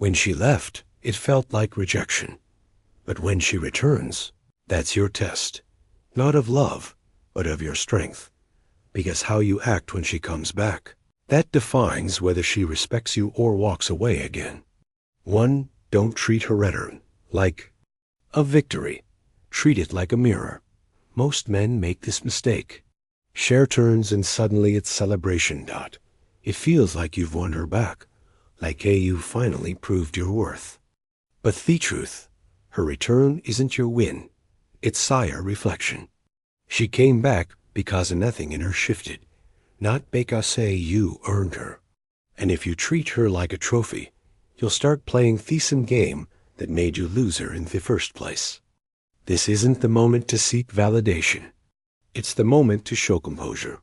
When she left, it felt like rejection. But when she returns, that's your test. Not of love, but of your strength. Because how you act when she comes back, that defines whether she respects you or walks away again. 1. Don't treat her return like a victory. Treat it like a mirror. Most men make this mistake. Share turns and suddenly it's celebration. It feels like you've won her back, like you finally proved your worth. But the truth, her return isn't your win. It's sire reflection. She came back because nothing in her shifted, not because you earned her. And if you treat her like a trophy, you'll start playing the same game that made you lose her in the first place. This isn't the moment to seek validation. It's the moment to show composure.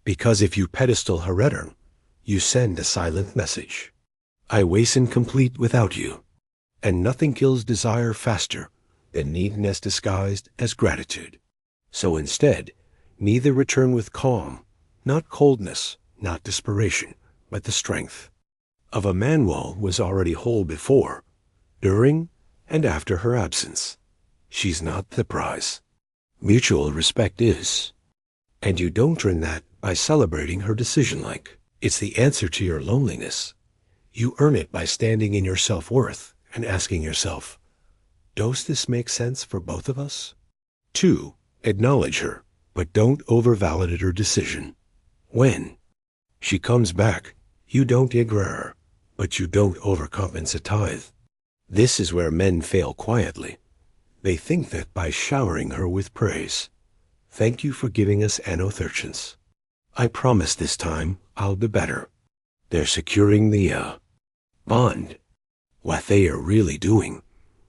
Because if you pedestal her return, you send a silent message. I wasn't complete without you. And nothing kills desire faster than neediness disguised as gratitude. So instead, neither return with calm, not coldness, not desperation, but the strength of a man who was already whole before, during, and after her absence. She's not the prize. Mutual respect is. And you don't earn that by celebrating her decision like it's the answer to your loneliness. You earn it by standing in your self-worth and asking yourself, does this make sense for both of us? 2. Acknowledge her, but don't over-validate her decision. When she comes back, you don't ignore her, but you don't overcompensate tithe. This is where men fail quietly. They think that by showering her with praise, thank you for giving us anotherchance. I promise this time I'll be better. They're securing the bond. What they are really doing,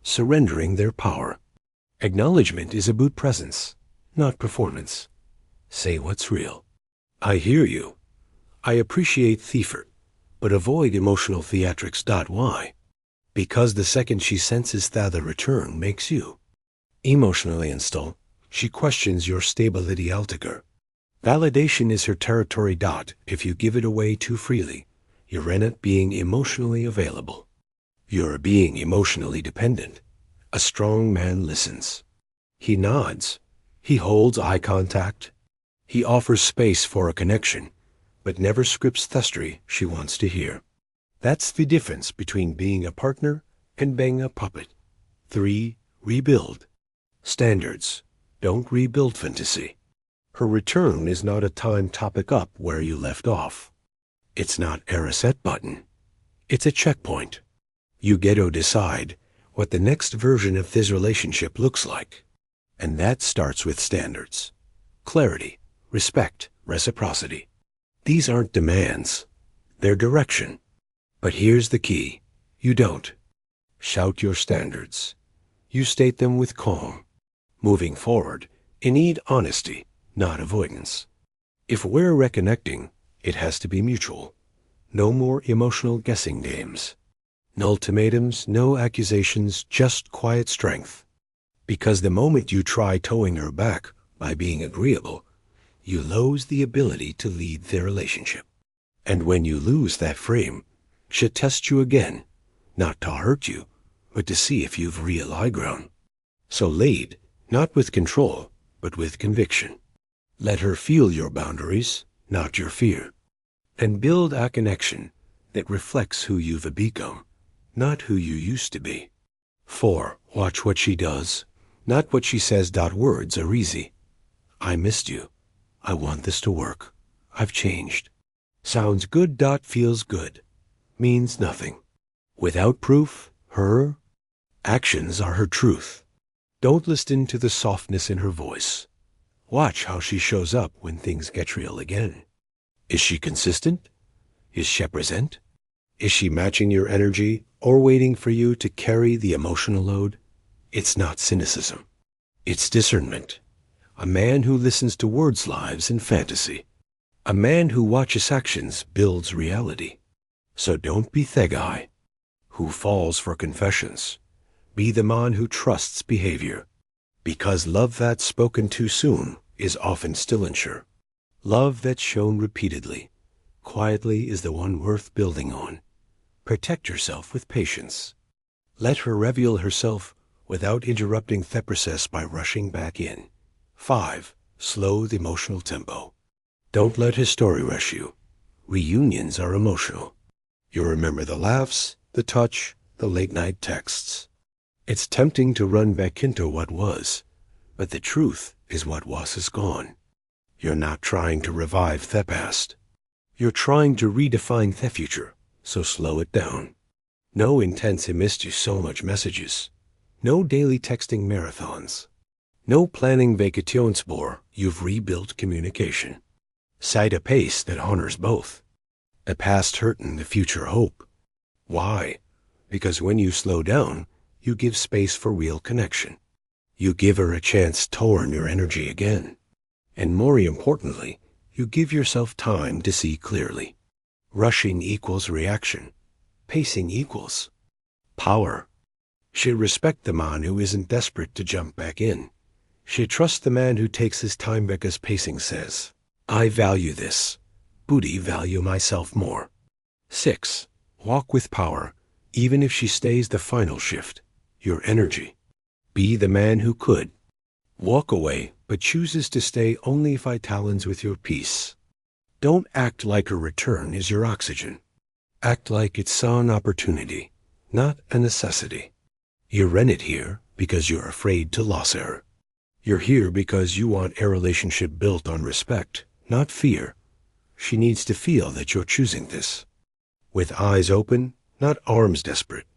surrendering their power. Acknowledgement is about presence, not performance. Say what's real. I hear you. I appreciate the effort, but avoid emotional theatrics. Why? Because the second she senses that the return makes you emotionally installed, she questions your stability altogether. Validation is her territory. If you give it away too freely, you're not being emotionally available. You're being emotionally dependent. A strong man listens. He nods. He holds eye contact. He offers space for a connection, but never scripts the story she wants to hear. That's the difference between being a partner and being a puppet. 3. Rebuild. Standards. Don't rebuild fantasy. Her return is not a time to pick up where you left off. It's not a reset button. It's a checkpoint. You get to decide what the next version of this relationship looks like. And that starts with standards. Clarity, respect, reciprocity. These aren't demands. They're direction. But here's the key. You don't shout your standards. You state them with calm. Moving forward, you need honesty, not avoidance. If we're reconnecting, it has to be mutual. No more emotional guessing games. No ultimatums, no accusations, just quiet strength. Because the moment you try towing her back by being agreeable, you lose the ability to lead the relationship. And when you lose that frame, she'll test you again, not to hurt you, but to see if you've real high ground. So lead, not with control, but with conviction. Let her feel your boundaries, not your fear. And build a connection that reflects who you've become, not who you used to be. 4. Watch what she does, not what she says. Words are easy. I missed you. I want this to work. I've changed. Sounds good. Feels good. Means nothing. Without proof, her actions are her truth. Don't listen to the softness in her voice. Watch how she shows up when things get real again. Is she consistent? Is she present? Is she matching your energy or waiting for you to carry the emotional load? It's not cynicism. It's discernment. A man who listens to words lives in fantasy. A man who watches actions builds reality. So don't be the guy who falls for confessions. Be the man who trusts behavior. Because love that's spoken too soon is often still unsure. Love that's shown repeatedly, quietly, is the one worth building on. Protect yourself with patience. Let her reveal herself without interrupting the process by rushing back in. 5. Slow the emotional tempo. Don't let his story rush you. Reunions are emotional. You remember the laughs, the touch, the late-night texts. It's tempting to run back into what was, but the truth is what was is gone. You're not trying to revive the past. You're trying to redefine the future, so slow it down. No intense "I missed you so much" messages. No daily texting marathons. No planning vacationspor. You've rebuilt communication. Cite a pace that honors both. The past hurt and the future hope. Why? Because when you slow down, you give space for real connection. You give her a chance to turn your energy again. And more importantly, you give yourself time to see clearly. Rushing equals reaction. Pacing equals power. She'd respect the man who isn't desperate to jump back in. She'd trust the man who takes his time because pacing says, I value this. Booty value myself more. 6. Walk with power, even if she stays the final shift. Your energy. Be the man who could. Walk away, but chooses to stay only if I talons with your peace. Don't act like her return is your oxygen. Act like it's an opportunity, not a necessity. You rent it here because you're afraid to lose her. You're here because you want a relationship built on respect, not fear. She needs to feel that you're choosing this. With eyes open, not arms desperate.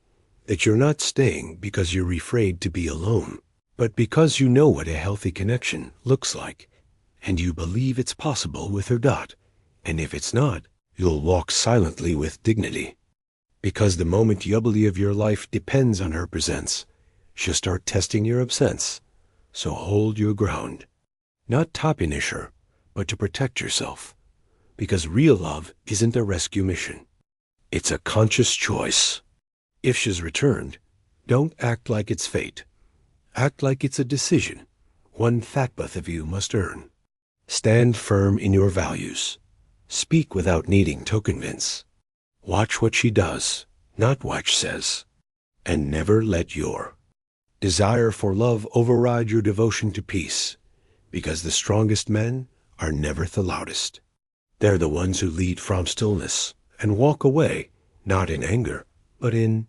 That you're not staying because you're afraid to be alone, but because you know what a healthy connection looks like, and you believe it's possible with her dot. And if it's not, you'll walk silently with dignity. Because the moment yubbly of your life depends on her presence, she'll start testing your absence. So hold your ground. Not to punish her, but to protect yourself. Because real love isn't a rescue mission. It's a conscious choice. If she's returned, don't act like it's fate. Act like it's a decision, one that both of you must earn. Stand firm in your values. Speak without needing to convince. Watch what she does, not what she says. And never let your desire for love override your devotion to peace, because the strongest men are never the loudest. They're the ones who lead from stillness and walk away, not in anger, but in